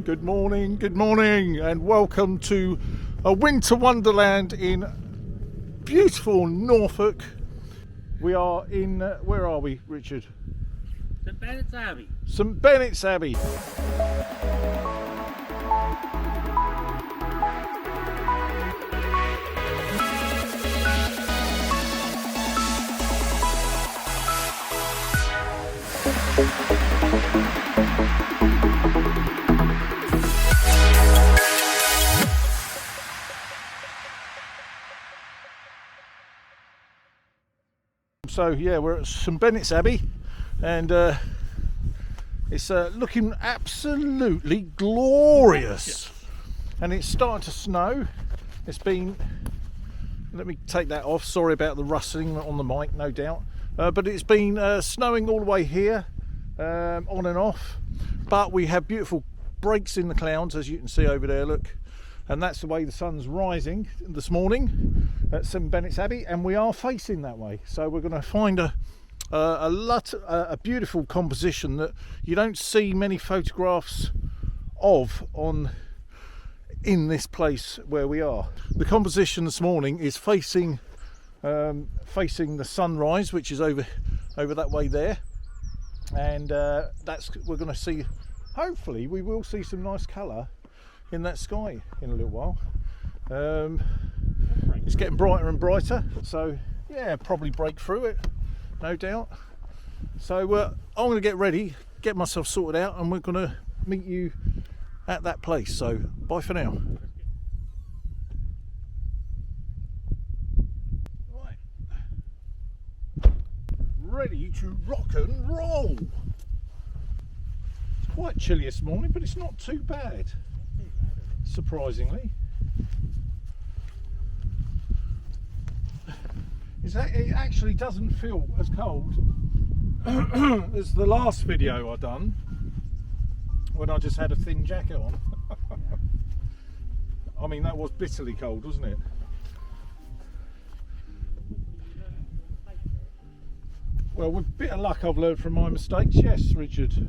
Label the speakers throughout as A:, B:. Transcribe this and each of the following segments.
A: Good morning, and welcome to a winter wonderland in beautiful Norfolk. We are in, where are we, Richard?
B: St Benet's Abbey.
A: St Benet's Abbey. So yeah, we're at St Benet's Abbey, and it's looking absolutely glorious. And it's starting to snow. It's been, let me take that off, sorry about the rustling on the mic, no doubt, but it's been snowing all the way here, on and off, but we have beautiful breaks in the clouds, as you can see over there, look. And that's the way the sun's rising this morning at St Benet's Abbey, and we are facing that way. So we're going to find a beautiful composition that you don't see many photographs of in this place where we are. The composition this morning is facing the sunrise, which is over that way there, and we're going to see. Hopefully, we will see some nice colour in that sky in a little while. It's getting brighter and brighter, so yeah, probably break through it, no doubt. So I'm going to get ready, get myself sorted out, and we're going to meet you at that place. So bye for now. Right, ready to rock and roll. It's quite chilly this morning, but it's not too bad, surprisingly. It actually doesn't feel as cold as the last video I done when I just had a thin jacket on. I mean, that was bitterly cold, wasn't it? Well, with a bit of luck, I've learned from my mistakes. Yes, Richard.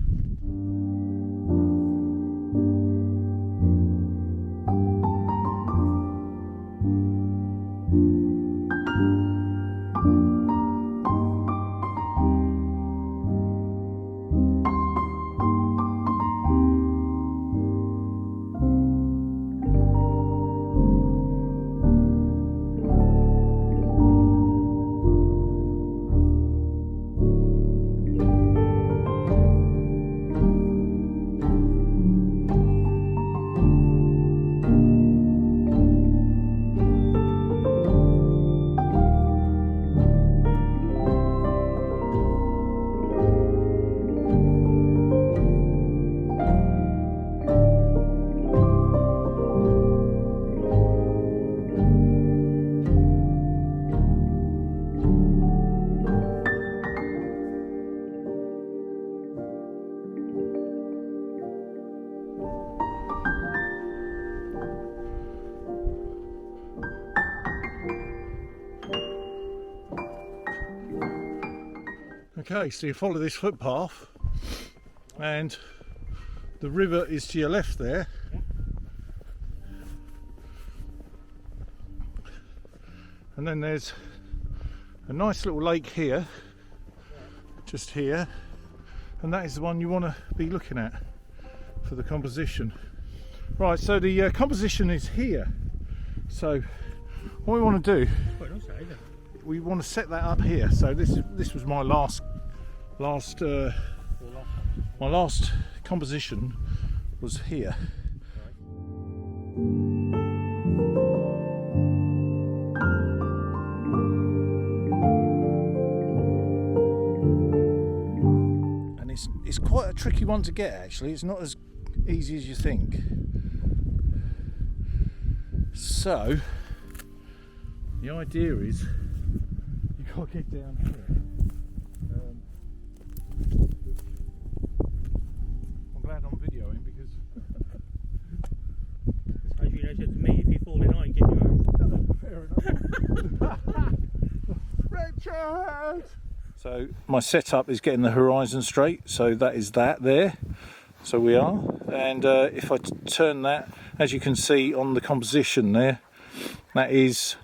A: Okay, so you follow this footpath, and the river is to your left there. And then there's a nice little lake here, just here, and that is the one you want to be looking at for the composition. Right, so the composition is here. So what we want to do, we want to set that up here. So this was my last composition was here. And it's quite a tricky one to get, actually. It's not as easy as you think. So the idea is you got to get down here. I'm glad I'm videoing because
B: as you know, to me, if you fall in, I can get you out.
A: Fair enough. Richard! So my setup is getting the horizon straight, so that is that there. So we are, and if I turn that, as you can see on the composition there, that is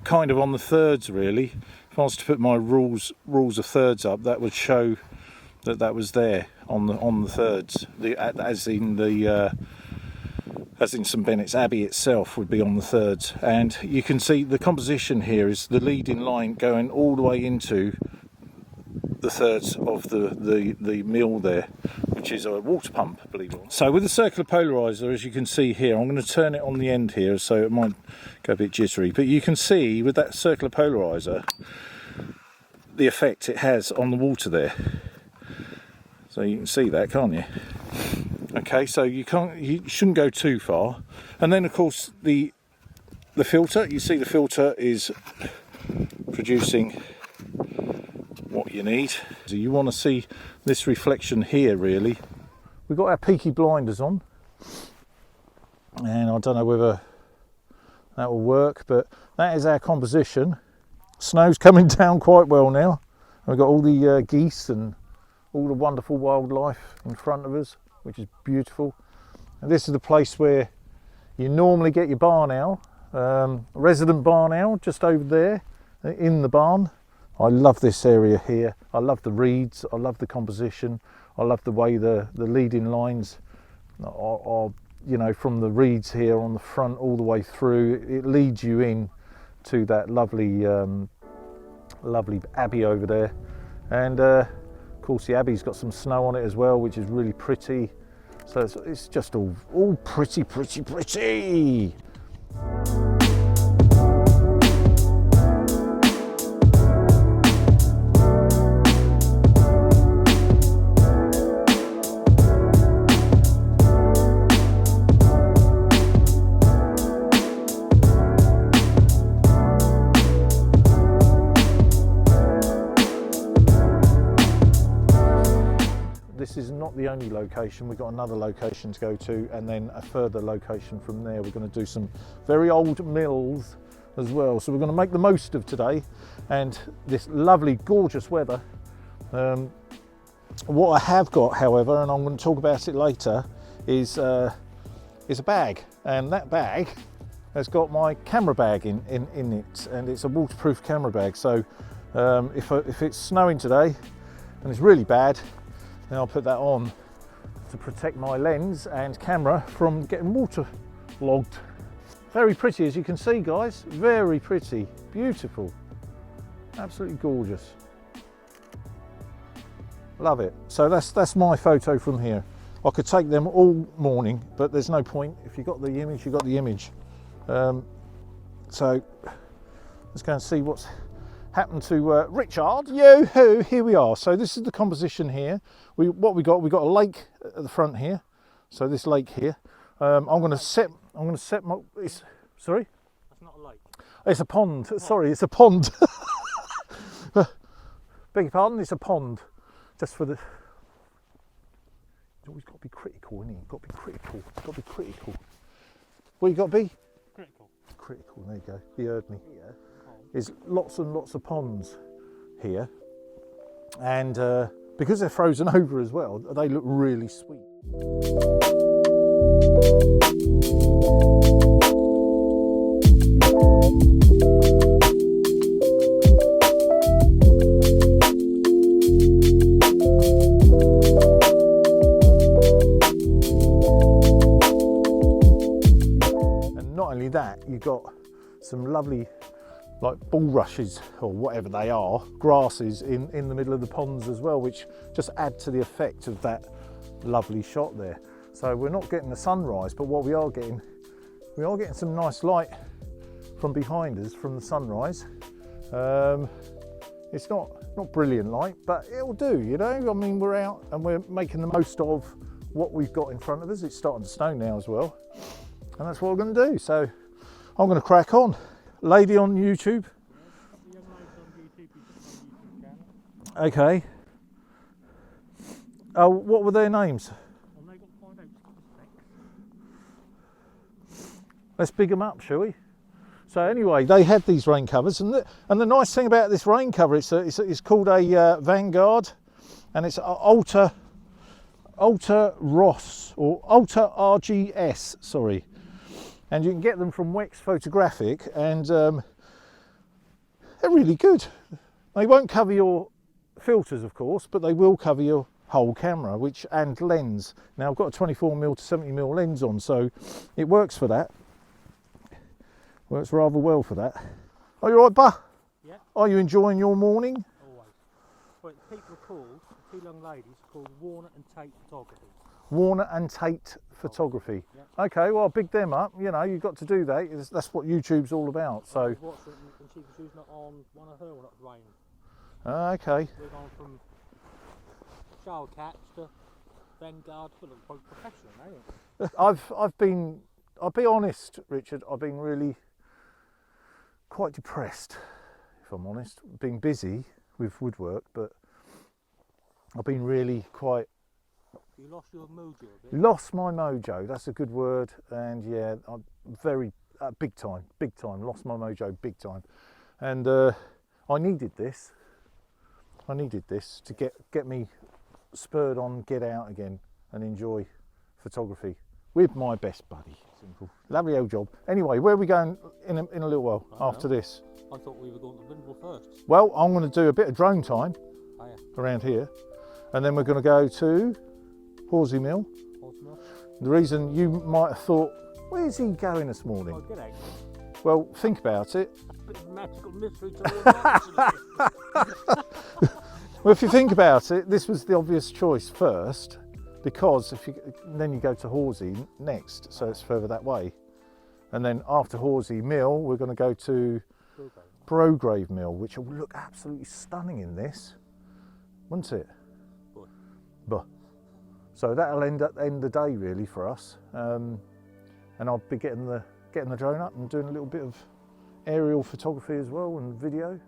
A: kind of on the thirds really. If I was to put my rules of thirds up, that would show that was there on the thirds. As in St Benet's Abbey itself would be on the thirds, and you can see the composition here is the leading line going all the way into the thirds of the mill there, which is a water pump, believe it or not. So with the circular polarizer, as you can see here, I'm going to turn it on the end here so it might go a bit jittery, but you can see with that circular polarizer the effect it has on the water there. So you can see that, can't you? Okay, so you shouldn't go too far. And then of course the filter, you see the filter is producing what you need. So you want to see this reflection here really. We've got our peaky blinders on, and I don't know whether that will work, but that is our composition. Snow's coming down quite well now. We've got all the geese and all the wonderful wildlife in front of us, which is beautiful. And this is the place where you normally get your barn owl, resident barn owl, just over there in the barn. I love this area here. I love the reeds, I love the composition, I love the way the leading lines are, you know, from the reeds here on the front all the way through. It leads you in to that lovely lovely abbey over there, and of course the abbey's got some snow on it as well, which is really pretty. So it's just all pretty. This is not the only location. We've got another location to go to, and then a further location from there. We're going to do some very old mills as well. So we're going to make the most of today and this lovely, gorgeous weather. What I have got, however, and I'm going to talk about it later, is a bag, and that bag has got my camera bag in it, and it's a waterproof camera bag. So if it's snowing today and it's really bad, then I'll put that on to protect my lens and camera from getting waterlogged. Very pretty, as you can see, guys. Very pretty, beautiful, absolutely gorgeous. Love it. So that's my photo from here. I could take them all morning, but there's no point. If you got the image, you got the image. So let's go and see what's happened to Richard. Yo-ho, here we are. So this is the composition here. We got a lake at the front here. So this lake here. I'm going to set my. Sorry.
B: That's not a lake.
A: It's a pond. Sorry, it's a pond. Beg your pardon. It's a pond. Just for the. It's always got to be critical, isn't it? You've got to be critical. Got to be critical. What you got to be?
B: Critical.
A: Critical. There you go. You heard me. Yeah. There's lots and lots of ponds here, and because they're frozen over as well, they look really sweet. And not only that, you've got some lovely, like, bulrushes or whatever they are, grasses in the middle of the ponds as well, which just add to the effect of that lovely shot there. So we're not getting the sunrise, but what we are getting some nice light from behind us from the sunrise. It's not brilliant light, but it'll do, you know. I mean, we're out and we're making the most of what we've got in front of us. It's starting to snow now as well, and that's what we're going to do. So I'm going to crack on. Lady on YouTube. Okay. Oh, what were their names? Let's big them up, shall we? So anyway, they had these rain covers, and the nice thing about this rain cover, it's called a Vanguard, and it's ultra Ultra Ross, or Ultra RGS, sorry. And you can get them from Wex Photographic, and they're really good. They won't cover your filters, of course, but they will cover your whole camera, and lens. Now I've got a 24mm to 70mm lens on, so it works for that. Works rather well for that. Are you all right, Bah?
B: Yeah.
A: Are you enjoying your morning?
B: Always. Well, the people are called, the two young ladies are called Warner and Tate Photography.
A: Warner and Tate Photography.
B: Yeah.
A: Okay, well, I'll big them up. You know, you've got to do that. That's what YouTube's all about. So.
B: I was watching it and she was using it on one of her when it was raining.
A: Okay.
B: We're going from shower caps to Vanguard to look quite professional, ain't it? I'll be honest, Richard, I've been really quite depressed, if I'm honest. Been busy with woodwork, but I've been really quite... You lost your mojo a bit?
A: Lost my mojo, that's a good word, and yeah, I'm very, big time, lost my mojo big time. And I needed this to get me spurred on, get out again and enjoy photography with my best buddy. Simple. Lovely old job. Anyway, where are we going in a little while after this?
B: I thought we were going to Brindle first.
A: Well, I'm going to do a bit of drone time around here, and then we're going to go to Horsey Mill. The reason you might have thought, where's he going this morning?
B: Oh, good egg.
A: Well, think about it.
B: That's a bit of magical mystery to
A: Well, if you think about it, this was the obvious choice first, because then you go to Horsey next, so it's further that way. And then after Horsey Mill, we're going to go to Brograve Mill, which will look absolutely stunning in this, won't it? But so that'll end the day really for us, and I'll be getting the drone up and doing a little bit of aerial photography as well and video.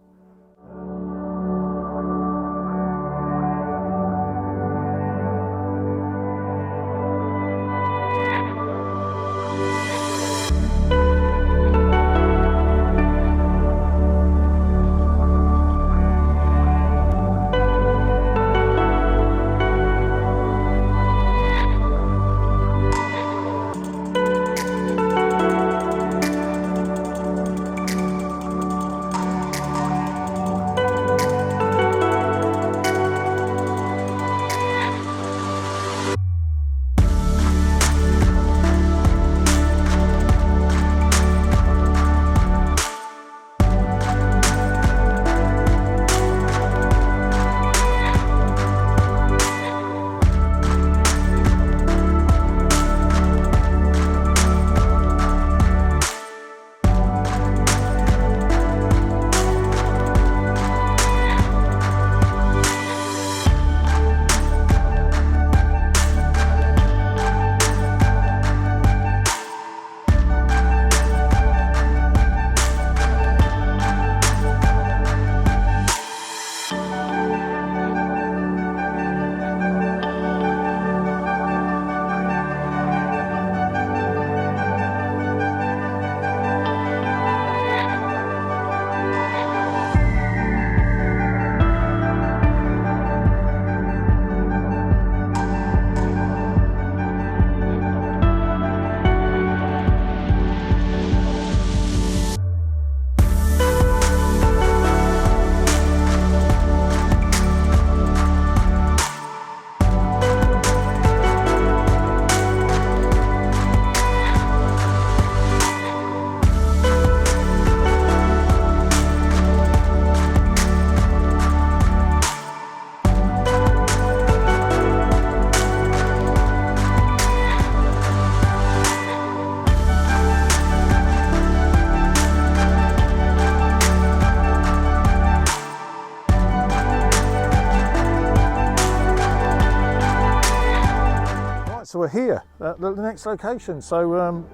A: So we're here at the next location. So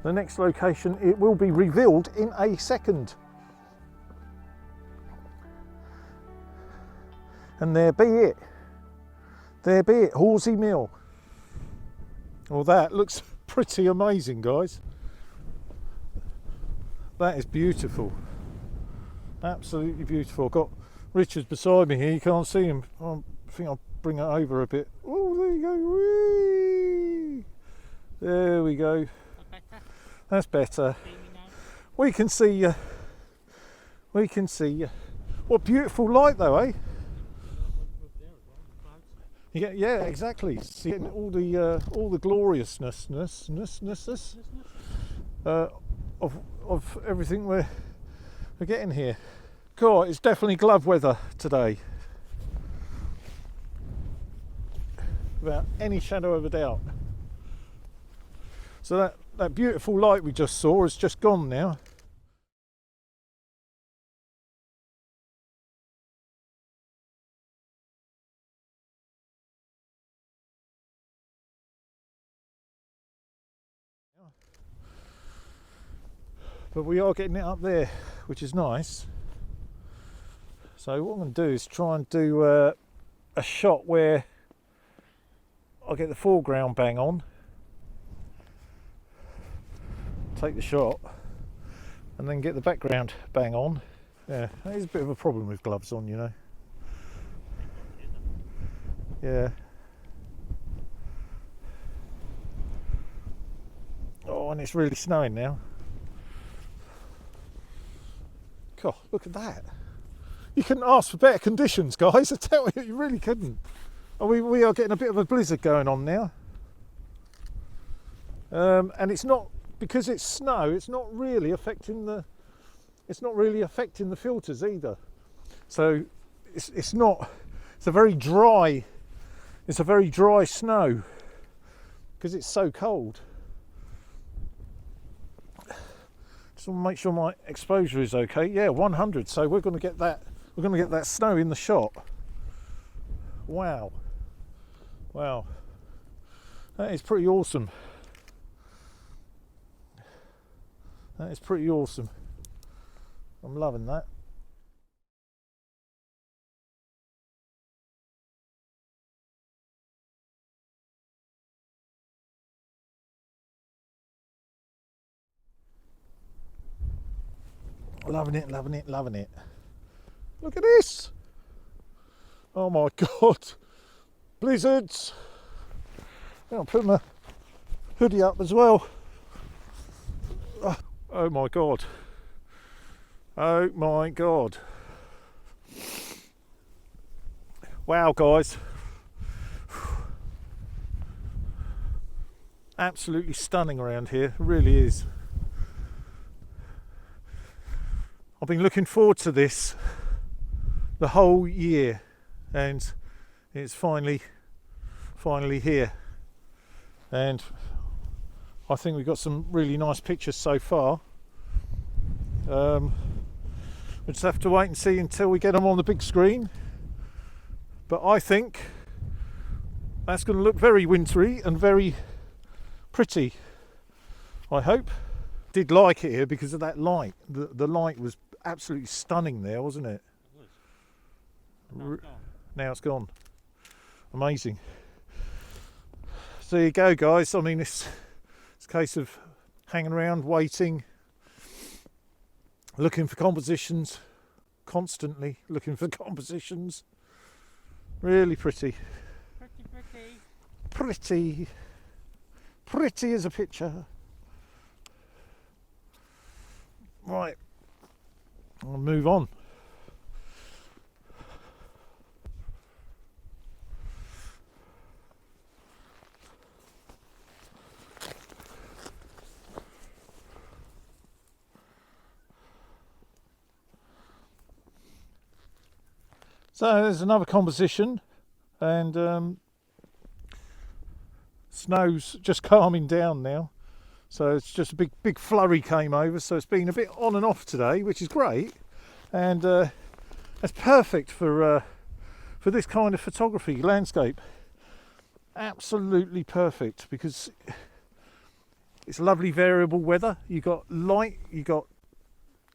A: the next location, it will be revealed in a second. And there be it. There be it, Horsey Mill. Well, that looks pretty amazing, guys. That is beautiful. Absolutely beautiful. I've got Richard beside me here. You can't see him. I think I'll bring it over a bit. Ooh. Oh, there you go. Whee! There we go. That's better. We can see you. We can see you. What beautiful light, though, eh? Yeah, exactly. Seeing all the gloriousness of everything we're getting here. God, it's definitely glove weather today, without any shadow of a doubt. So that beautiful light we just saw has just gone now. But we are getting it up there, which is nice. So what I'm going to do is try and do a shot where I get the foreground bang on, take the shot, and then get the background bang on. Yeah, that is a bit of a problem with gloves on, you know. Yeah. Oh, and it's really snowing now. God, look at that. You couldn't ask for better conditions, guys. I tell you, you really couldn't. Oh, we are getting a bit of a blizzard going on now. And it's not, because it's snow, it's not really affecting the filters either. So it's a very dry snow because it's so cold. Just want to make sure my exposure is okay. Yeah, 100. So we're going to get that. We're going to get that snow in the shot. Wow. Wow. That is pretty awesome. That is pretty awesome. I'm loving that. Loving it, loving it, loving it. Look at this. Oh my God. Blizzards. I'll put my hoodie up as well. Oh my God. Oh my God. Wow, guys. Absolutely stunning around here. It really is. I've been looking forward to this the whole year, and it's finally here. And I think we've got some really nice pictures so far. We'll just have to wait and see until we get them on the big screen. But I think that's going to look very wintry and very pretty, I hope. Did like it here because of that light. The light was absolutely stunning there, wasn't it? It was. Now it's gone. Amazing. So there you go, guys. I mean, it's a case of hanging around, waiting, looking for compositions, constantly looking for compositions. Really pretty. Pretty. Pretty as a picture. Right, I'll move on. So there's another composition, and snow's just calming down now. So it's just a big flurry came over, so it's been a bit on and off today, which is great, and that's perfect for this kind of photography, landscape. Absolutely perfect, because it's lovely variable weather. You got light, you got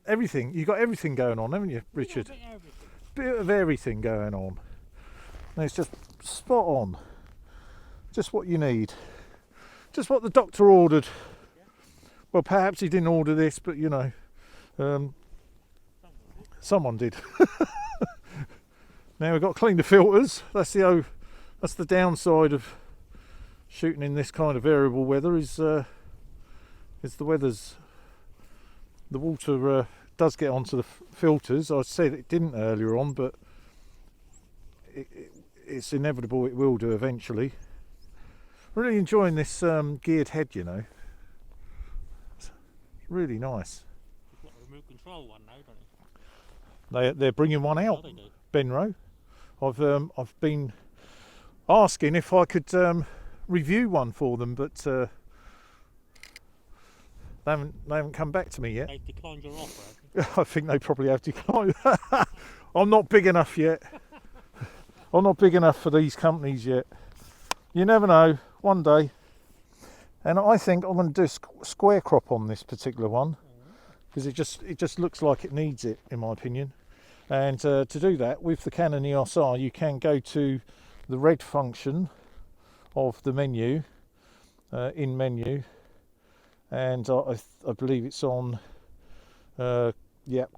A: everything. You got everything going on, haven't you, Richard? Bit of everything going on. And it's just spot on. Just what you need. Just what the doctor ordered. Well, perhaps he didn't order this, but you know, someone did. Now we've got to clean the filters. That's the That's the downside of shooting in this kind of variable weather, is the water does get onto the filters. I said it didn't earlier on, but it's inevitable it will do eventually. Really enjoying this geared head, you know. It's really nice.
B: You've got a remote control one now, don't you?
A: They're bringing one out,
B: Oh, they do.
A: Benro. I've been asking if I could review one for them, but they haven't come back to me yet.
B: They've declined your offer, haven't
A: I think they probably have declined. I'm not big enough yet. I'm not big enough for these companies yet. You never know, one day. And I think I'm going to do square crop on this particular one, because it just looks like it needs it, in my opinion. And to do that with the Canon EOS R, you can go to the red function of the menu, in menu, and I believe it's on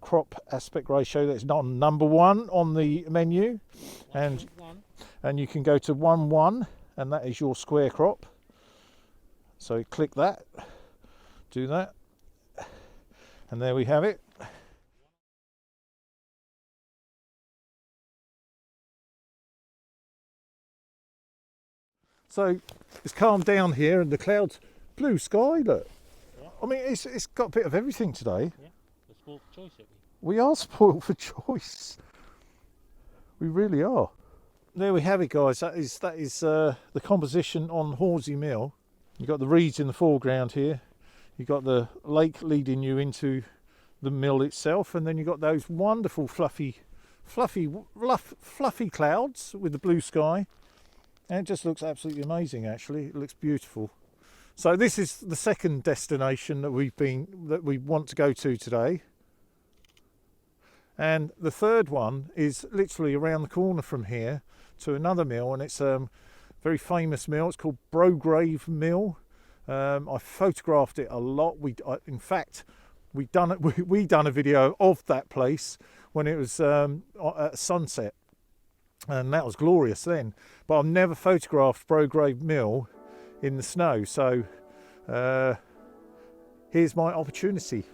A: crop aspect ratio. That's not number 1 on the menu, and you can go to 1:1, and that is your square crop. So click that, do that, and there we have it. So it's calmed down here, and the clouds, blue sky, look.
B: Yeah.
A: I mean, it's got a bit of everything today.
B: Yeah, the sport for choice, haven't
A: We are spoiled for choice. We really are. There we have it, guys. That is the composition on Horsey Mill. You've got the reeds in the foreground here. You've got the lake leading you into the mill itself, and then you've got those wonderful fluffy clouds with the blue sky. And it just looks absolutely amazing, actually. It looks beautiful. So this is the second destination that we want to go to today. And the third one is literally around the corner from here to another mill, and it's a very famous mill. It's called Brograve Mill. I photographed it a lot. In fact, we done a video of that place when it was at sunset, and that was glorious then. But I've never photographed Brograve Mill in the snow, so here's my opportunity.